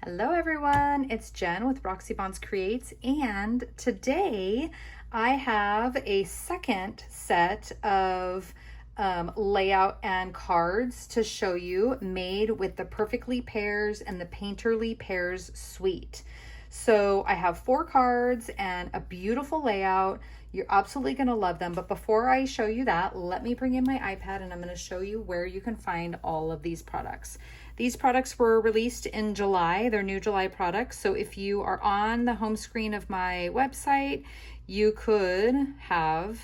Hello everyone, it's Jen with Roxybonds Creates, and today I have a second set of layout and cards to show you made with the Perfectly Pears and the Painterly Pears Suite. So I have 4 cards and a beautiful layout. You're absolutely going to love them. But before I show you that, let me bring in my iPad and I'm going to show you where you can find all of these products. These products were released in July. They're new July products. So if you are on the home screen of my website, you could have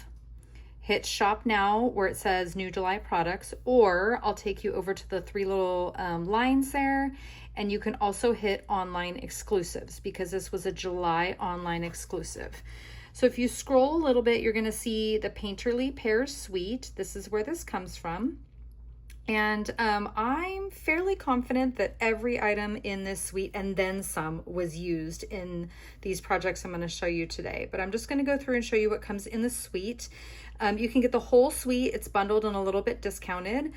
hit shop now where it says new July products, or I'll take you over to the 3 little lines there, and you can also hit online exclusives because this was a July online exclusive. So if you scroll a little bit, you're going to see the Painterly Pears Suite. This is where this comes from. And I'm fairly confident that every item in this suite and then some was used in these projects I'm going to show you today. But I'm just going to go through and show you what comes in the suite. You can get the whole suite. It's bundled and a little bit discounted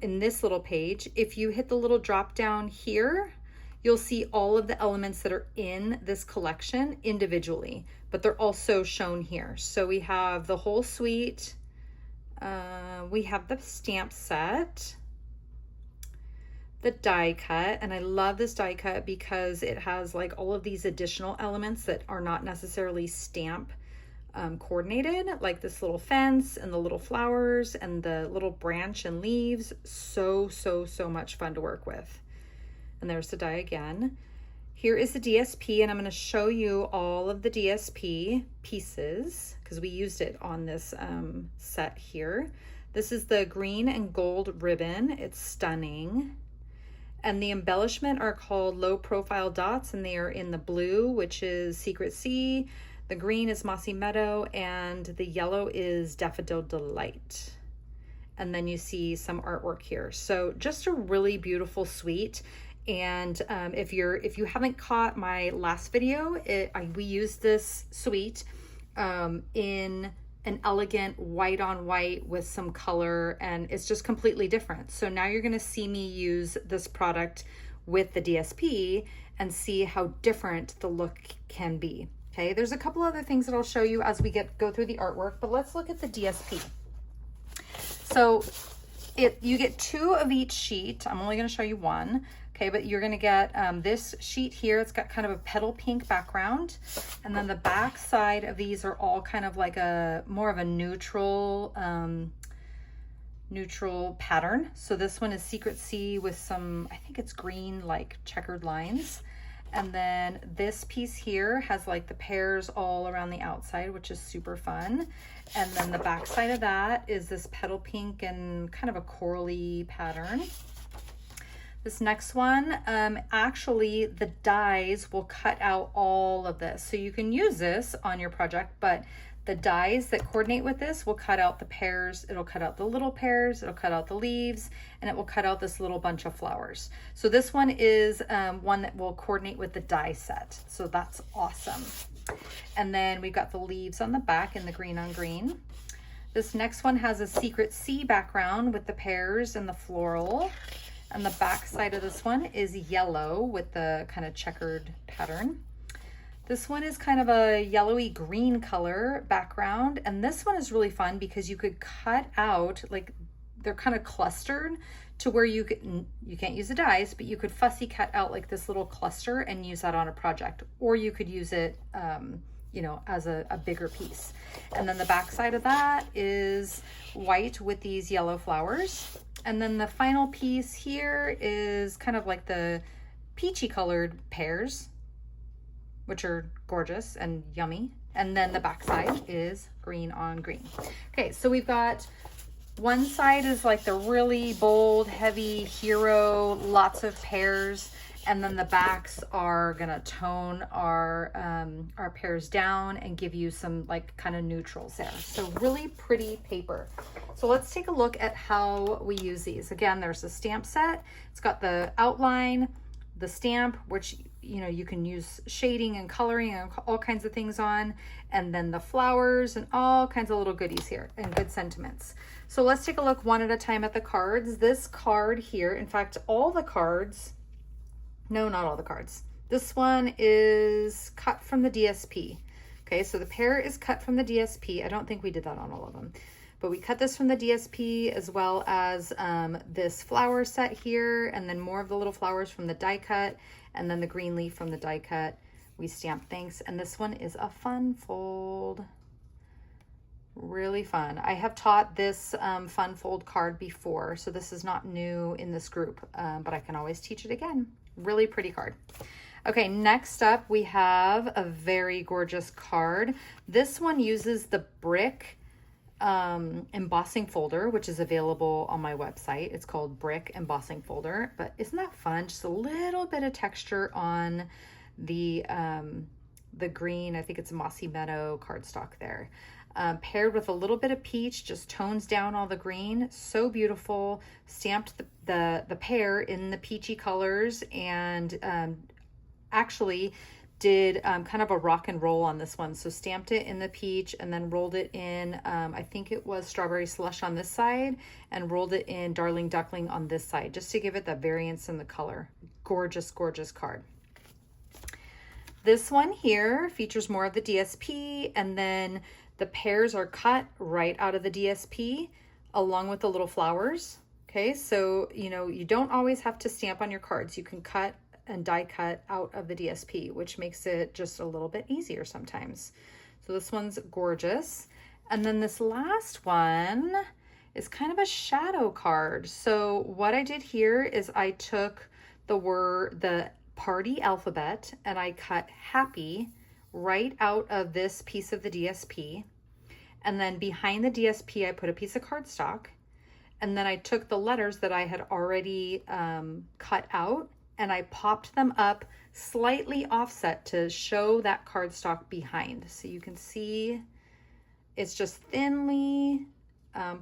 in this little page. If you hit the little drop down here, you'll see all of the elements that are in this collection individually, but they're also shown here. So we have the whole suite. We have the stamp set, the die cut, and I love this die cut because it has like all of these additional elements that are not necessarily stamp coordinated, like this little fence and the little flowers and the little branch and leaves. So much fun to work with. And there's the die again. Here is the DSP, and I'm going to show you all of the DSP pieces because we used it on this set here. This is the green and gold ribbon. It's stunning. And the embellishment are called low profile dots, and they are in the blue, which is Secret Sea. The green is Mossy Meadow, and the yellow is Daffodil Delight. And then you see some artwork here. So just a really beautiful suite. And if you haven't caught my last video, we used this suite in an elegant white on white with some color, and it's just completely different. So now you're going to see me use this product with the DSP and see how different the look can be. Okay, there's a couple other things that I'll show you as we go through the artwork, but let's look at the DSP. So you get 2 of each sheet. I'm only going to show you 1. Okay, but you're gonna get this sheet here. It's got kind of a petal pink background. And then the back side of these are all kind of like more of a neutral pattern. So this one is Secret Sea with some, I think it's green, like checkered lines. And then this piece here has like the pears all around the outside, which is super fun. And then the back side of that is this petal pink and kind of a corally pattern. This next one, actually the dies will cut out all of this. So you can use this on your project, but the dies that coordinate with this will cut out the pears. It'll cut out the little pears, it'll cut out the leaves, and it will cut out this little bunch of flowers. So this one is one that will coordinate with the die set. So that's awesome. And then we've got the leaves on the back in the green on green. This next one has a Secret Sea background with the pears and the floral. And the back side of this one is yellow with the kind of checkered pattern. This one is kind of a yellowy green color background. And this one is really fun because you could cut out, like they're kind of clustered to where you can't use the dies, but you could fussy cut out like this little cluster and use that on a project. Or you could use it, you know, as a bigger piece. And then the back side of that is white with these yellow flowers. And then the final piece here is kind of like the peachy colored pears, which are gorgeous and yummy. And then the back side is green on green. Okay, so we've got one side is like the really bold, heavy hero, lots of pears. And then the backs are gonna tone our pears down and give you some like kind of neutrals there. So really pretty paper. So let's take a look at how we use these. Again, there's a stamp set. It's got the outline, the stamp, which you know you can use shading and coloring and all kinds of things on, and then the flowers and all kinds of little goodies here and good sentiments. So let's take a look one at a time at the cards. This card here, in fact, all the cards No, not all the cards. This one is cut from the DSP. Okay, so the pear is cut from the DSP. I don't think we did that on all of them, but we cut this from the DSP, as well as this flower set here, and then more of the little flowers from the die cut, and then the green leaf from the die cut. We stamped thanks, and this one is a fun fold. Really fun. I have taught this fun fold card before, so this is not new in this group, but I can always teach it again. Really pretty card. Okay, next up we have a very gorgeous card. This one uses the brick embossing folder, which is available on my website. It's called Brick Embossing Folder, but isn't that fun? Just a little bit of texture on the green, I think it's Mossy Meadow cardstock there. Paired with a little bit of peach, just tones down all the green. So beautiful. Stamped the pear in the peachy colors, and actually did kind of a rock and roll on this one. So stamped it in the peach and then rolled it in, I think it was Strawberry Slush on this side, and rolled it in Darling Duckling on this side, just to give it that variance in the color. Gorgeous, gorgeous card. This one here features more of the DSP, and then the pears are cut right out of the DSP along with the little flowers. Okay, so you don't always have to stamp on your cards. You can cut and die cut out of the DSP, which makes it just a little bit easier sometimes. So this one's gorgeous. And then this last one is kind of a shadow card. So what I did here is I took the party alphabet and I cut happy right out of this piece of the DSP, and then behind the DSP I put a piece of cardstock, and then I took the letters that I had already cut out and I popped them up slightly offset to show that cardstock behind. So you can see it's just thinly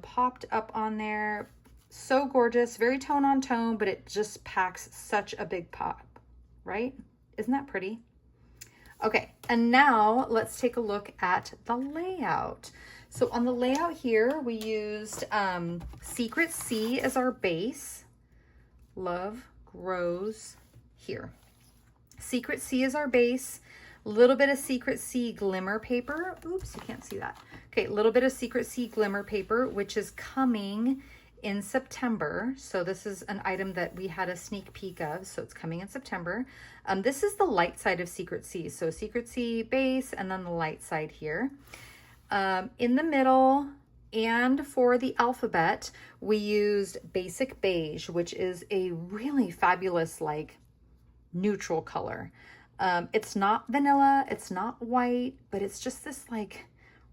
popped up on there. So gorgeous, very tone on tone, but it just packs such a big pop, right? Isn't that pretty? Okay, and now let's take a look at the layout. So on the layout here, we used Secret C as our base. Love grows here. Secret C is our base. A little bit of Secret C glimmer paper. Oops, you can't see that. Okay, a little bit of Secret C glimmer paper, which is coming in September. So this is an item that we had a sneak peek of, so it's coming in September. This is the light side of Secret C. So Secret C base, and then the light side here. In the middle, and for the alphabet, we used Basic Beige, which is a really fabulous, like, neutral color. It's not vanilla, it's not white, but it's just this, like,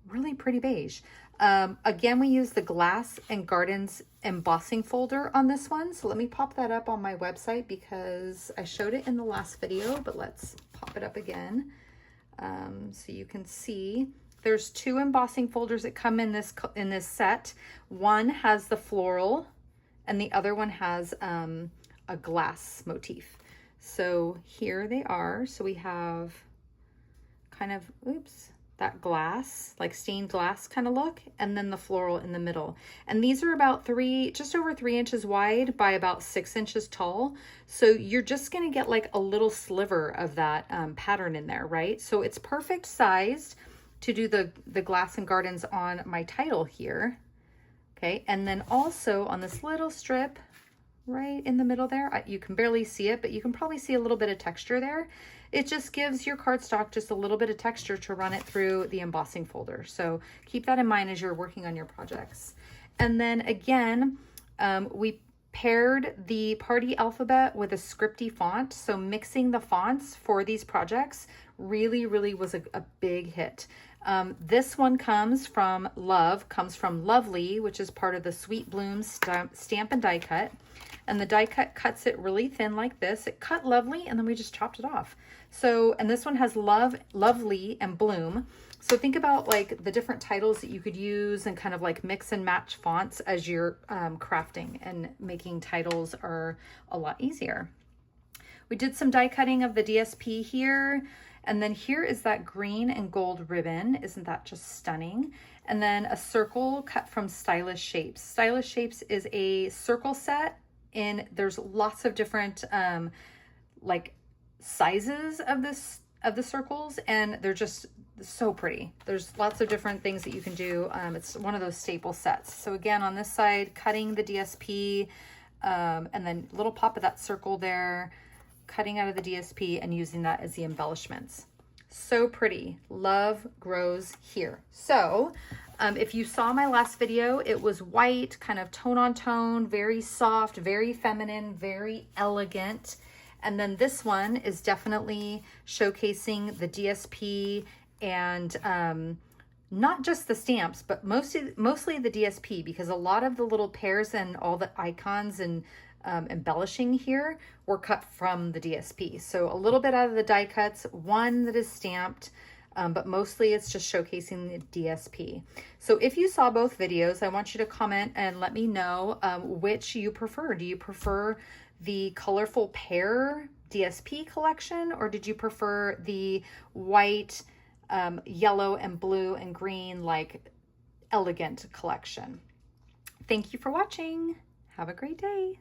really pretty beige. Again, we use the Glass and Gardens embossing folder on this one. So let me pop that up on my website because I showed it in the last video, but let's pop it up again. So you can see there's two embossing folders that come in this set. One has the floral and the other one has a glass motif. So here they are. So we have kind of, oops, that glass, like stained glass kind of look, and then the floral in the middle. And these are about just over 3 inches wide by about 6 inches tall. So you're just gonna get like a little sliver of that pattern in there, right? So it's perfect sized to do the Glass and Gardens on my title here. Okay, and then also on this little strip right in the middle there, you can barely see it, but you can probably see a little bit of texture there. It just gives your cardstock just a little bit of texture to run it through the embossing folder. So keep that in mind as you're working on your projects. And then again, we paired the party alphabet with a scripty font. So mixing the fonts for these projects really, really was a big hit. This one comes from Lovely, which is part of the Sweet Blooms stamp and die cut. And the die cut cuts it really thin like this. It cut lovely, and then we just chopped it off. So, and this one has Lovely and Bloom. So think about like the different titles that you could use and kind of like mix and match fonts as you're crafting, and making titles are a lot easier. We did some die cutting of the DSP here. And then here is that green and gold ribbon. Isn't that just stunning? And then a circle cut from Stylish Shapes. Stylish Shapes is a circle set, and there's lots of different like sizes of the circles, and they're just so pretty. There's lots of different things that you can do. It's one of those staple sets. So again, on this side, cutting the DSP, and then little pop of that circle there, cutting out of the DSP and using that as the embellishments. So pretty. Love grows here. So if you saw my last video, it was white, kind of tone on tone, very soft, very feminine, very elegant. And then this one is definitely showcasing the DSP and not just the stamps, but mostly the DSP, because a lot of the little pears and all the icons and embellishing here were cut from the DSP. So a little bit out of the die cuts, one that is stamped, but mostly it's just showcasing the DSP. So if you saw both videos, I want you to comment and let me know which you prefer. Do you prefer the colorful pear DSP collection, or did you prefer the white, yellow and blue and green, like elegant collection? Thank you for watching. Have a great day.